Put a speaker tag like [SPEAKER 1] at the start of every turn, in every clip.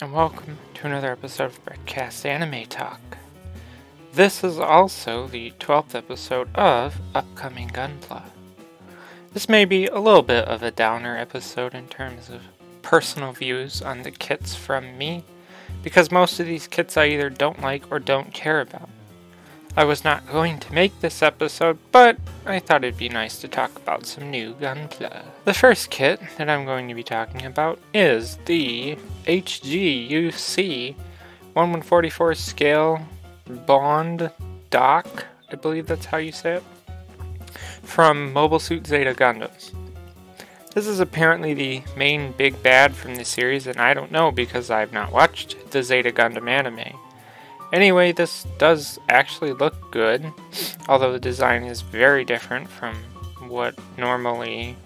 [SPEAKER 1] and welcome to another episode of Breadcast Anime Talk. This is also the 12th episode of Upcoming Gunpla. This may be a little bit of a downer episode in terms of personal views on the kits from me, because most of these kits I either don't like or don't care about. I was not going to make this episode, but I thought it'd be nice to talk about some new Gunpla. The first kit that I'm going to be talking about is the HGUC 1/144 scale Bond Dock, I believe that's how you say it, from Mobile Suit Zeta Gundam. This is apparently the main big bad from the series, and I don't know because I've not watched the Zeta Gundam anime. Anyway, this does actually look good, although the design is very different from what normally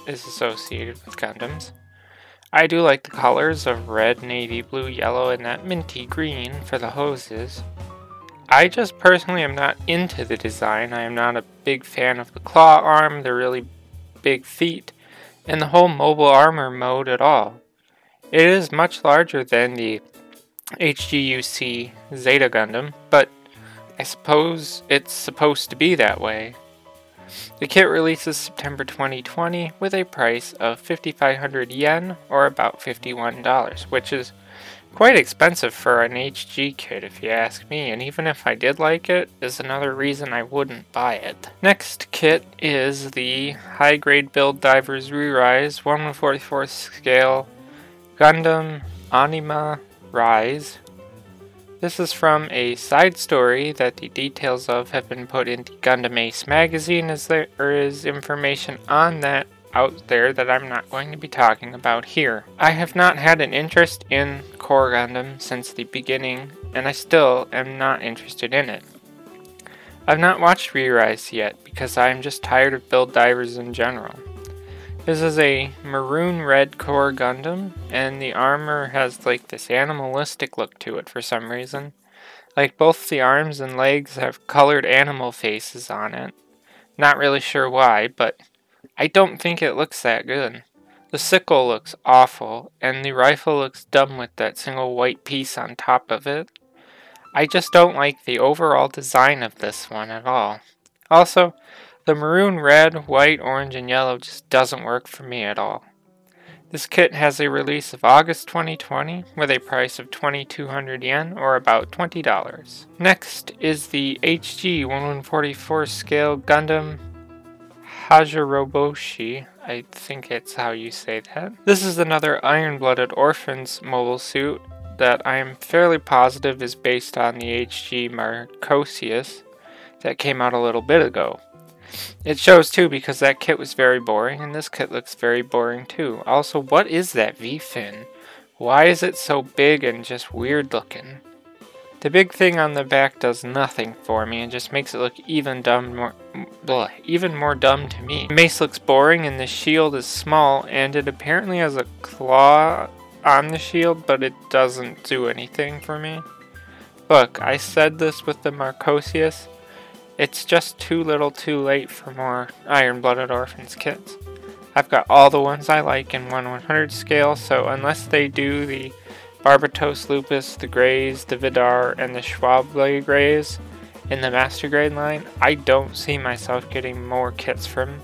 [SPEAKER 1] is associated with Gundams. I do like the colors of red, navy blue, yellow, and that minty green for the hoses. I just personally am not into the design. I am not a big fan of the claw arm, the really big feet, and the whole mobile armor mode at all. It is much larger than the HGUC Zeta Gundam, but I suppose it's supposed to be that way. The kit releases September 2020 with a price of 5,500 yen, or about $51, which is quite expensive for an HG kit if you ask me, and even if I did like it, is another reason I wouldn't buy it. Next kit is the High Grade Build Divers Re-Rise 1/144 scale Gundam Anima Rise. This is from a side story that the details of have been put into Gundam Ace magazine, as there is information on that out there that I'm not going to be talking about here. I have not had an interest in Core Gundam since the beginning, and I still am not interested in it. I've not watched Re-Rise yet because I am just tired of build divers in general. This is a maroon red core Gundam, and the armor has like this animalistic look to it for some reason. Like both the arms and legs have colored animal faces on it. Not really sure why, but I don't think it looks that good. The sickle looks awful, and the rifle looks dumb with that single white piece on top of it. I just don't like the overall design of this one at all. Also, the maroon, red, white, orange, and yellow just doesn't work for me at all. This kit has a release of August 2020 with a price of 2,200 yen, or about $20. Next is the HG 1/144 scale Gundam Haja Robo. I think it's how you say that. This is another Iron-Blooded Orphans mobile suit that I am fairly positive is based on the HG Marcosius that came out a little bit ago. It shows too because that kit was very boring, and this kit looks very boring too. Also, what is that V-fin? Why is it so big and just weird looking? The big thing on the back does nothing for me and just makes it look even more dumb to me. The mace looks boring and the shield is small, and it apparently has a claw on the shield, but it doesn't do anything for me. Look, I said this with the Marcosius. It's just too little too late for more Iron-Blooded Orphans kits. I've got all the ones I like in 1/100 scale, so unless they do the Barbatos Lupus, the Greys, the Vidar, and the Schwable Greys in the Master Grade line, I don't see myself getting more kits from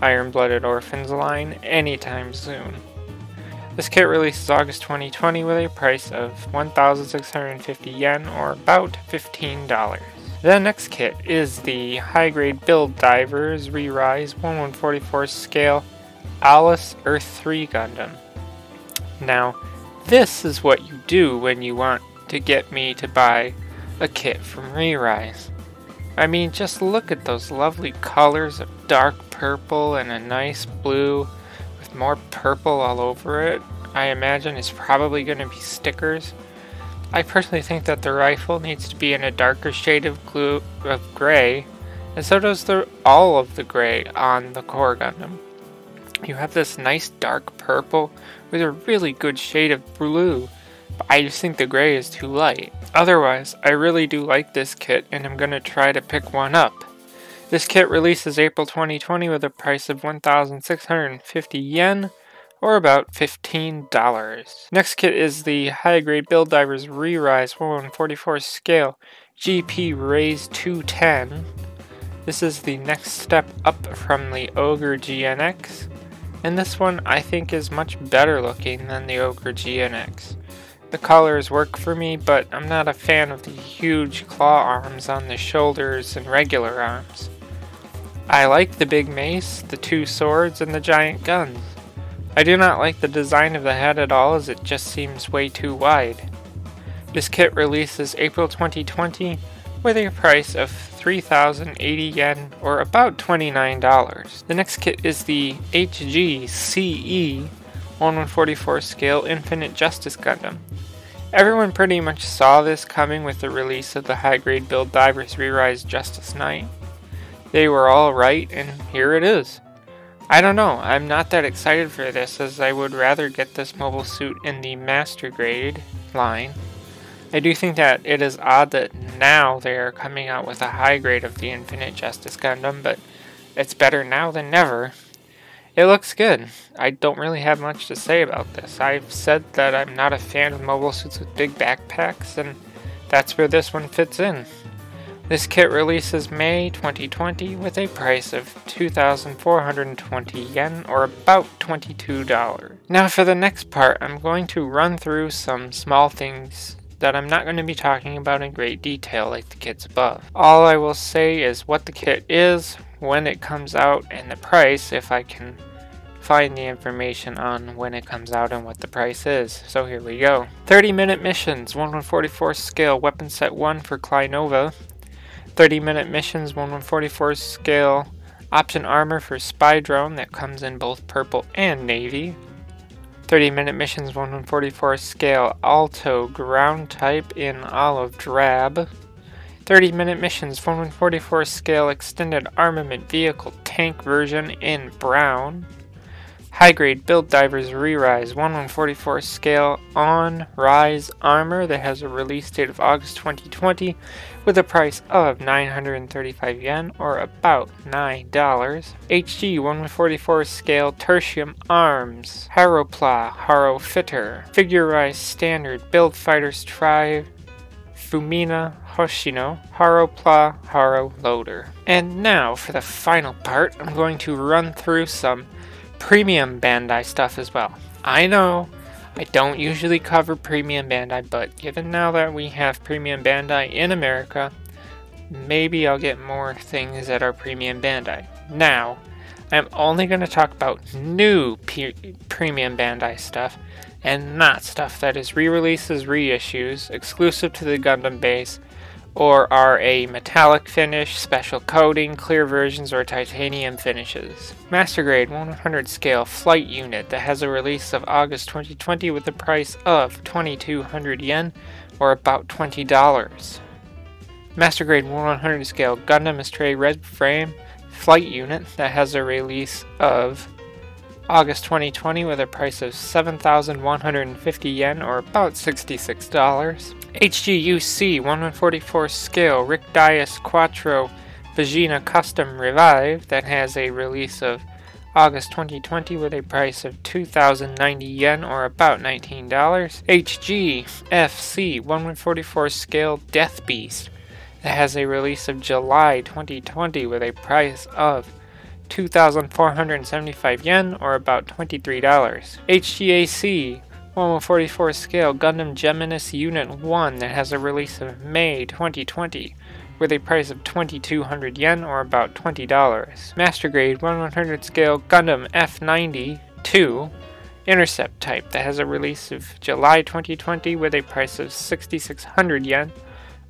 [SPEAKER 1] Iron-Blooded Orphans line anytime soon. This kit releases August 2020 with a price of 1,650 yen, or about $15. The next kit is the High Grade Build Divers Re-Rise 1/144 scale Alice Earth 3 Gundam. Now, this is what you do when you want to get me to buy a kit from Re-Rise. I mean, just look at those lovely colors of dark purple and a nice blue with more purple all over it. I imagine it's probably going to be stickers. I personally think that the rifle needs to be in a darker shade of gray, and so does all of the gray on the Core Gundam. You have this nice dark purple with a really good shade of blue, but I just think the gray is too light. Otherwise, I really do like this kit, and I'm going to try to pick one up. This kit releases April 2020 with a price of 1,650 yen, or about $15. Next kit is the High Grade Build Divers Re-Rise 1/144 scale GP Raise 210. This is the next step up from the Ogre GNX, and this one I think is much better looking than the Ogre GNX. The colors work for me, but I'm not a fan of the huge claw arms on the shoulders and regular arms. I like the big mace, the two swords, and the giant guns. I do not like the design of the head at all, as it just seems way too wide. This kit releases April 2020 with a price of 3,080 yen, or about $29. The next kit is the HGUC 1/144 scale Infinite Justice Gundam. Everyone pretty much saw this coming with the release of the High Grade Build Divers Re-Rise Justice Knight. They were all right, and here it is. I don't know, I'm not that excited for this, as I would rather get this mobile suit in the Master Grade line. I do think that it is odd that now they are coming out with a high grade of the Infinite Justice Gundam, but it's better now than never. It looks good. I don't really have much to say about this. I've said that I'm not a fan of mobile suits with big backpacks, and that's where this one fits in. This kit releases May 2020 with a price of 2,420 yen, or about $22. Now for the next part, I'm going to run through some small things that I'm not going to be talking about in great detail like the kits above. All I will say is what the kit is, when it comes out, and the price, if I can find the information on when it comes out and what the price is. So here we go. 30-minute missions, 1/144 scale weapon set 1 for Kleinova. 30-minute missions, 1/144 scale option armor for Spy Drone that comes in both purple and navy. 30-minute missions, 1/144 scale Alto ground type in olive drab. 30-minute missions, 1/144 scale extended armament vehicle tank version in brown. High Grade Build Divers Re-Rise 1/144 scale on rise armor that has a release date of August 2020 with a price of 935 yen, or about $9. HG 1/144 scale tertium arms Haropla Haro Fitter Figure Rise Standard Build Fighters Tribe Fumina Hoshino Haropla Haro Loader. And now for the final part, I'm going to run through some premium Bandai stuff as well. I know I don't usually cover premium Bandai, but given now that we have premium Bandai in America, maybe I'll get more things that are premium Bandai. Now, I'm only going to talk about new premium Bandai stuff, and not stuff that is re-releases, reissues, exclusive to the Gundam base, or are a metallic finish, special coating, clear versions, or titanium finishes. Master Grade 100 scale flight unit that has a release of August 2020 with a price of 2,200 yen, or about $20. Master Grade 100 scale Gundam Astray red frame flight unit that has a release of August 2020 with a price of 7,150 yen, or about $66. HGUC 1/144 scale Rick Dias Quattro Vagina Custom Revive that has a release of August 2020 with a price of 2,090 yen, or about $19. HGFC 1/144 scale Death Beast that has a release of July 2020 with a price of 2,475 yen, or about $23. HGAC 1/144 scale Gundam Geminis Unit 1 that has a release of May 2020 with a price of 2,200 yen, or about $20. Master Grade 1/100 scale Gundam F90 2 Intercept type that has a release of July 2020 with a price of 6,600 yen,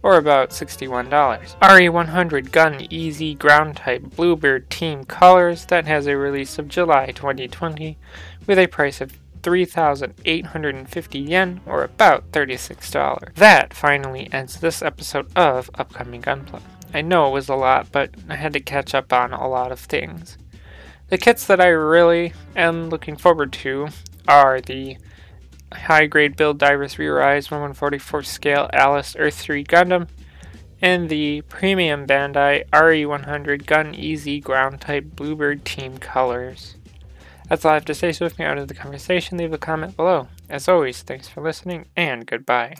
[SPEAKER 1] or about $61. RE100 Gun Easy Ground Type Bluebird Team Colors that has a release of July 2020 with a price of 3,850 yen, or about $36. That finally ends this episode of Upcoming Gunpla. I know it was a lot, but I had to catch up on a lot of things. The kits that I really am looking forward to are the High Grade Build Divers Re-Rise 1/144 scale Alice Earth 3 Gundam, and the Premium Bandai RE100 Gun Easy Ground Type Bluebird Team Colors. That's all I have to say, so if you're out of the conversation, leave a comment below. As always, thanks for listening, and goodbye.